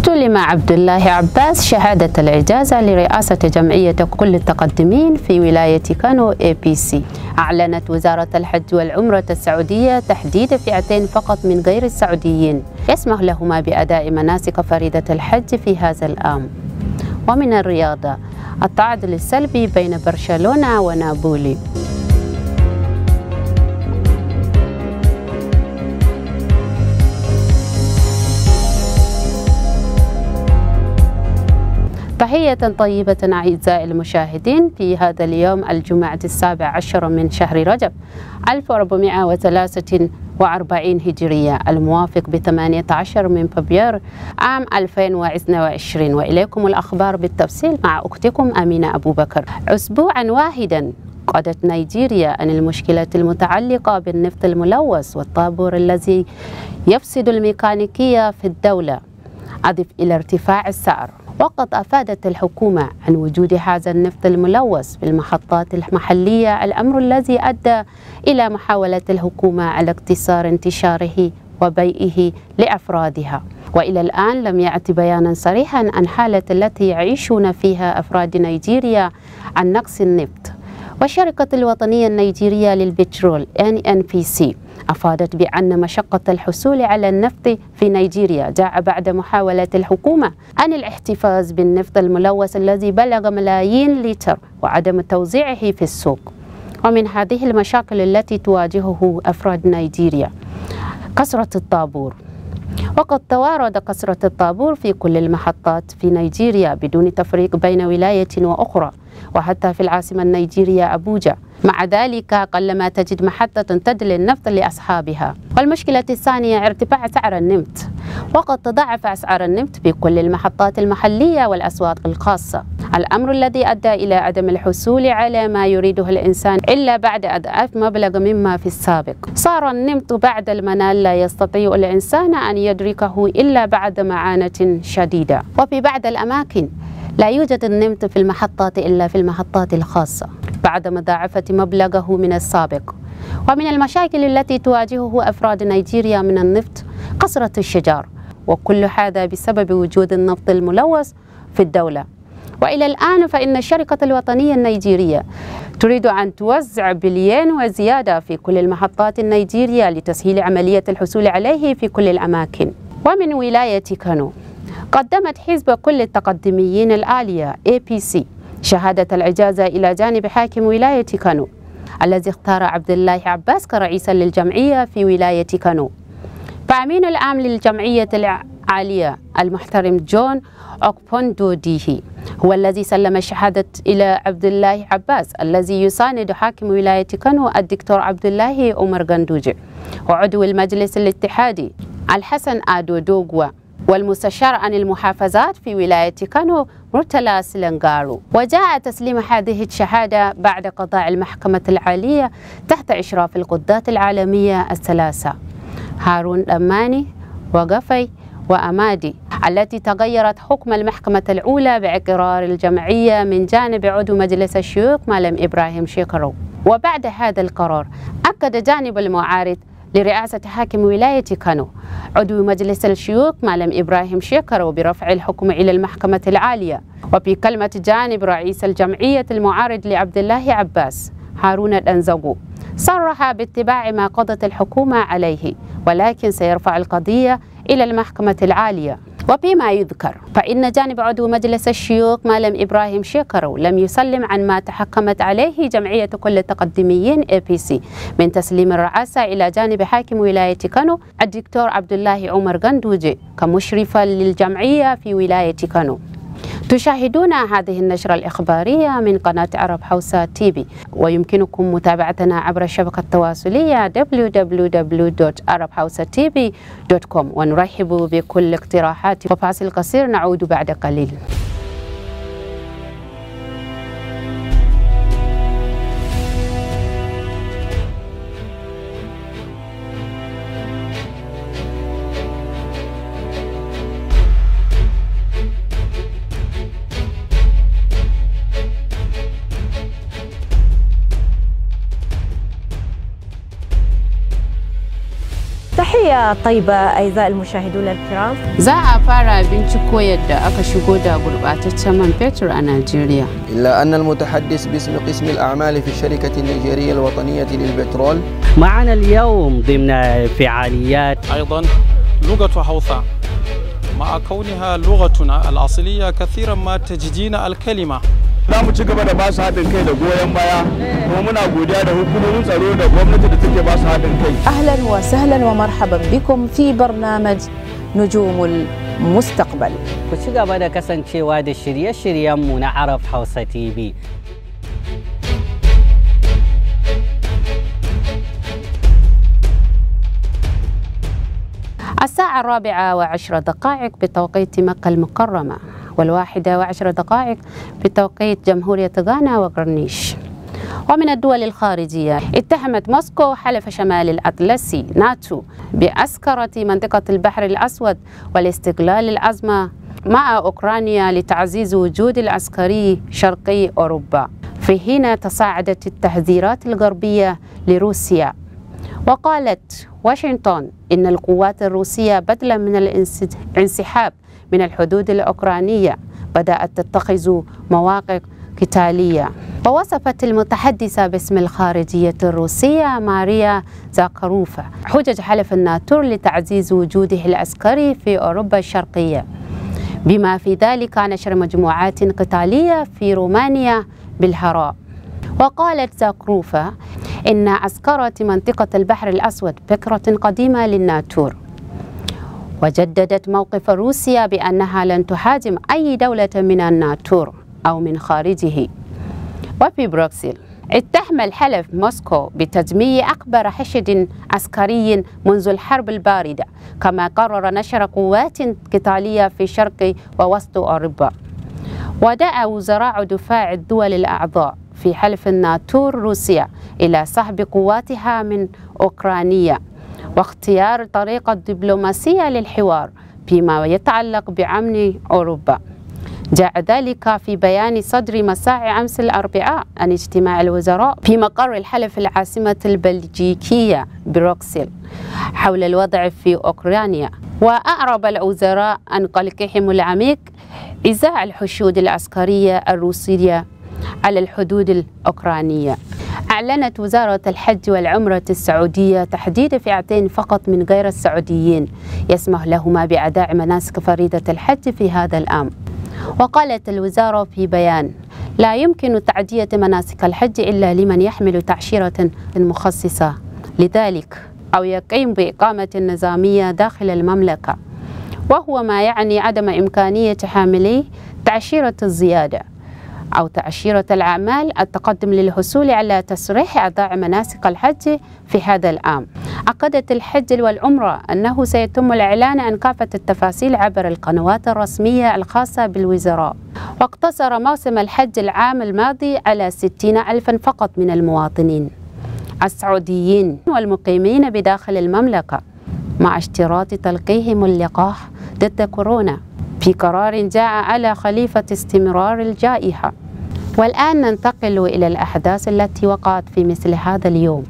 استلم عبد الله عباس شهادة الإجازة لرئاسة جمعية كل التقدمين في ولاية كانو APC. أعلنت وزارة الحج والعمرة السعودية تحديد فئتين فقط من غير السعوديين يسمح لهما بأداء مناسك فريضة الحج في هذا العام. ومن الرياضة، التعادل السلبي بين برشلونة ونابولي. تحية طيبة أعزائي المشاهدين في هذا اليوم الجمعة 17 من شهر رجب 1443 هجرية الموافق ب 18 من فبراير عام 2022. وإليكم الأخبار بالتفصيل مع أختكم أمينة أبو بكر. أسبوعا واحدا قضت نيجيريا عن المشكلة المتعلقة بالنفط الملوث والطابور الذي يفسد الميكانيكية في الدولة، أضف إلى ارتفاع السعر. وقد أفادت الحكومة عن وجود هذا النفط الملوث في المحطات المحلية، الأمر الذي أدى إلى محاولة الحكومة على اقتصار انتشاره وبيعه لأفرادها. وإلى الآن لم يأتي بيانا صريحا عن حالة التي يعيشون فيها أفراد نيجيريا عن نقص النفط. والشركة الوطنية النيجيرية للبترول NNPC أفادت بأن مشقة الحصول على النفط في نيجيريا جاء بعد محاولة الحكومة عن الاحتفاظ بالنفط الملوث الذي بلغ ملايين لتر وعدم توزيعه في السوق. ومن هذه المشاكل التي تواجهه أفراد نيجيريا كثرة الطابور. وقد توارد كثرة الطابور في كل المحطات في نيجيريا بدون تفريق بين ولاية وأخرى، وحتى في العاصمة النيجيرية أبوجا. مع ذلك قلما تجد محطة تدلي النفط لأصحابها. والمشكلة الثانية ارتفاع سعر النفط، وقد تضاعف أسعار النفط في كل المحطات المحلية والأسواق الخاصة، الأمر الذي أدى إلى عدم الحصول على ما يريده الإنسان إلا بعد أضعاف مبلغ مما في السابق. صار النفط بعد المنال لا يستطيع الإنسان أن يدركه إلا بعد معاناة شديدة. وفي بعض الأماكن لا يوجد النفط في المحطات إلا في المحطات الخاصة بعد مضاعفة مبلغه من السابق. ومن المشاكل التي تواجهه أفراد نيجيريا من النفط كثرة الشجار، وكل هذا بسبب وجود النفط الملوث في الدولة. وإلى الآن فإن الشركة الوطنية النيجيرية تريد أن توزع بليون وزيادة في كل المحطات النيجيرية لتسهيل عملية الحصول عليه في كل الأماكن. ومن ولاية كانو، قدمت حزب كل التقدميين العالية APC شهادة الإجازة إلى جانب حاكم ولاية كانو الذي اختار عبد الله عباس كرئيسا للجمعية في ولاية كانو. فأمين العام للجمعية العالية المحترم جون أوكبوندو ديهي هو الذي سلم الشهادة إلى عبد الله عباس الذي يساند حاكم ولاية كانو الدكتور عبد الله عمر غندوجي، وعضو المجلس الاتحادي الحسن آدو دوغوا، والمستشار عن المحافظات في ولاية كانو مرتلا سلنغارو. وجاء تسليم هذه الشهادة بعد قضاء المحكمة العالية تحت إشراف القضاة العالمية الثلاثة هارون أماني وغفي وأمادي، التي تغيرت حكم المحكمة الأولى بإقرار الجمعية من جانب عضو مجلس الشيوخ مالم إبراهيم شيكرو. وبعد هذا القرار أكد جانب المعارض لرئاسة حاكم ولاية كانو عضو مجلس الشيوخ مالم إبراهيم شيكرو برفع الحكم إلى المحكمة العالية. وفي كلمة جانب رئيس الجمعية المعارض لعبد الله عباس هارون الأنزغو صرح باتباع ما قضت الحكومة عليه، ولكن سيرفع القضية إلى المحكمة العالية. وفيما يذكر فإن جانب عضو مجلس الشيوخ مالم إبراهيم شيكرو لم يسلم عن ما تحكمت عليه جمعية كل التقدميين APC من تسليم الرئاسة إلى جانب حاكم ولاية كانو الدكتور عبد الله عمر غندوجي كمشرفا للجمعية في ولاية كانو. تشاهدون هذه النشرة الإخبارية من قناة عرب حوسة TV، ويمكنكم متابعتنا عبر الشبكة التواصلية www.arabhausa.tv.com. ونرحب بكل اقتراحات. وفاصل قصير نعود بعد قليل. تحية طيبة أعزائي المشاهدون الكرام. Za a fara binciko yadda aka shigo da gurɓataccen man fetur a Najeriya. إلا أن المتحدث باسم قسم الأعمال في الشركة النيجيرية الوطنية للبترول معنا اليوم ضمن فعاليات أيضا لغة حوثة مع كونها لغتنا الأصلية كثيرا ما تجدين الكلمة. za mu ci gaba da ba su haɗin kai da goyon baya kuma muna godiya da hukumomin tsaro da gwamnati da take ba su haɗin kai. أهلا وسهلا ومرحبا بكم في برنامج نجوم المستقبل. ku ci gaba da kasancewa da shirye-shiryenmu na Arab Hausa TV. الساعة 4:10 بتوقيت مكة المكرمة، 1:10 بتوقيت جمهورية غانا وغرنيش. ومن الدول الخارجية اتهمت موسكو حلف شمال الأطلسي ناتو بأسكرة منطقة البحر الأسود والاستغلال الأزمة مع أوكرانيا لتعزيز وجود العسكري شرقي أوروبا، في حين تصاعدت التحذيرات الغربية لروسيا. وقالت واشنطن إن القوات الروسية بدلا من الانسحاب من الحدود الأوكرانية بدأت تتخذ مواقع قتالية. ووصفت المتحدثة باسم الخارجية الروسية ماريا زاكروفا حجج حلف الناتو لتعزيز وجوده العسكري في أوروبا الشرقية، بما في ذلك نشر مجموعات قتالية في رومانيا بالهراء. وقالت زاكروفا إن عسكرة منطقة البحر الأسود فكرة قديمة للناتو، وجددت موقف روسيا بأنها لن تهاجم أي دولة من الناتو أو من خارجه. وفي بروكسل اتهم الحلف موسكو بتدمير أكبر حشد عسكري منذ الحرب الباردة، كما قرر نشر قوات قتالية في شرق ووسط أوروبا. ودعا وزراء دفاع الدول الأعضاء في حلف الناتو روسيا إلى سحب قواتها من أوكرانيا واختيار طريقة دبلوماسية للحوار فيما يتعلق بأمن أوروبا. جاء ذلك في بيان صدر مساء أمس الأربعاء عن اجتماع الوزراء في مقر الحلف العاصمة البلجيكية بروكسل حول الوضع في أوكرانيا. وأعرب الوزراء عن قلقهم العميق إزاء الحشود العسكرية الروسية على الحدود الأوكرانية. أعلنت وزارة الحج والعمرة السعودية تحديد فئتين فقط من غير السعوديين يسمح لهما بأداء مناسك فريضة الحج في هذا العام. وقالت الوزارة في بيان: لا يمكن تعدية مناسك الحج إلا لمن يحمل تأشيرة مخصصة لذلك أو يقيم بإقامة نظامية داخل المملكة، وهو ما يعني عدم إمكانية حاملي تأشيرة الزيادة أو تأشيرة الأعمال التقدم للحصول على تصريح أداء مناسك الحج في هذا العام. أكدت الحج والعمرة أنه سيتم الإعلان عن كافة التفاصيل عبر القنوات الرسمية الخاصة بالوزراء. واقتصر موسم الحج العام الماضي على 60,000 فقط من المواطنين السعوديين والمقيمين بداخل المملكة، مع اشتراط تلقيهم اللقاح ضد كورونا في قرار جاء على خليفة استمرار الجائحة. والآن ننتقل إلى الأحداث التي وقعت في مثل هذا اليوم.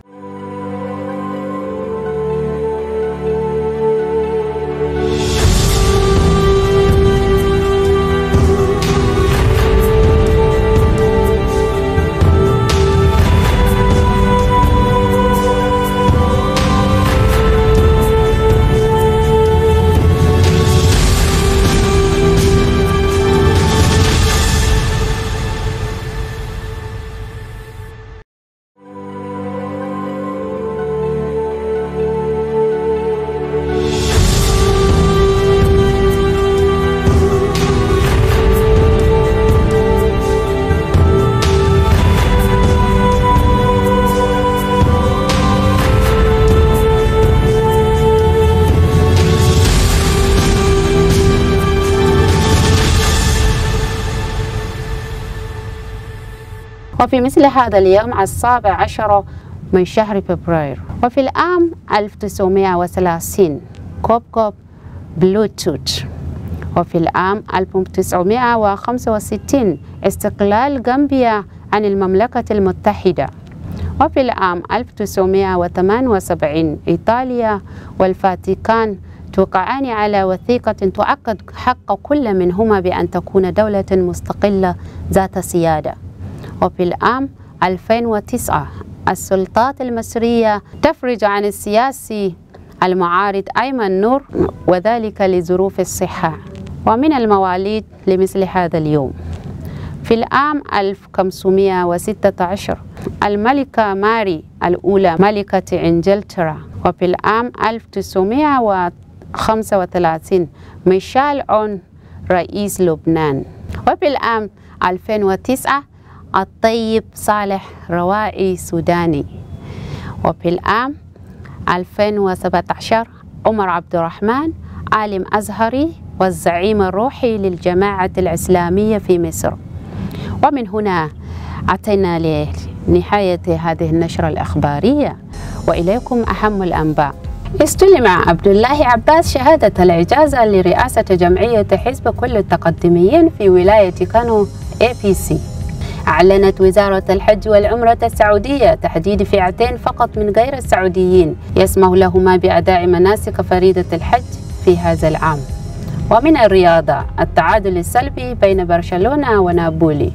وفي مثل هذا اليوم 17 من شهر فبراير وفي العام 1930 كوكب بلوتوث. وفي العام 1965 استقلال غامبيا عن المملكة المتحدة. وفي العام 1978 إيطاليا والفاتيكان توقعان على وثيقة تؤكد حق كل منهما بأن تكون دولة مستقلة ذات سيادة. وفي العام 2009 السلطات المصرية تفرج عن السياسي المعارض أيمن نور، وذلك لظروف الصحة. ومن المواليد لمثل هذا اليوم: في العام 1516 الملكة ماري الأولى ملكة إنجلترا. وفي العام 1935 ميشيل عون رئيس لبنان. وفي العام 2009 الطيب صالح روائي سوداني. وفي العام 2017 عمر عبد الرحمن عالم أزهري والزعيم الروحي للجماعة الإسلامية في مصر. ومن هنا أتينا لنهاية هذه النشرة الأخبارية، وإليكم أهم الأنباء. استلم عبد الله عباس شهادة الإجازة لرئاسة جمعية حزب كل التقدميين في ولاية كانو APC. أعلنت وزارة الحج والعمرة السعودية تحديد فئتين فقط من غير السعوديين يسمح لهما بأداء مناسك فريضة الحج في هذا العام. ومن الرياضة التعادل السلبي بين برشلونة ونابولي.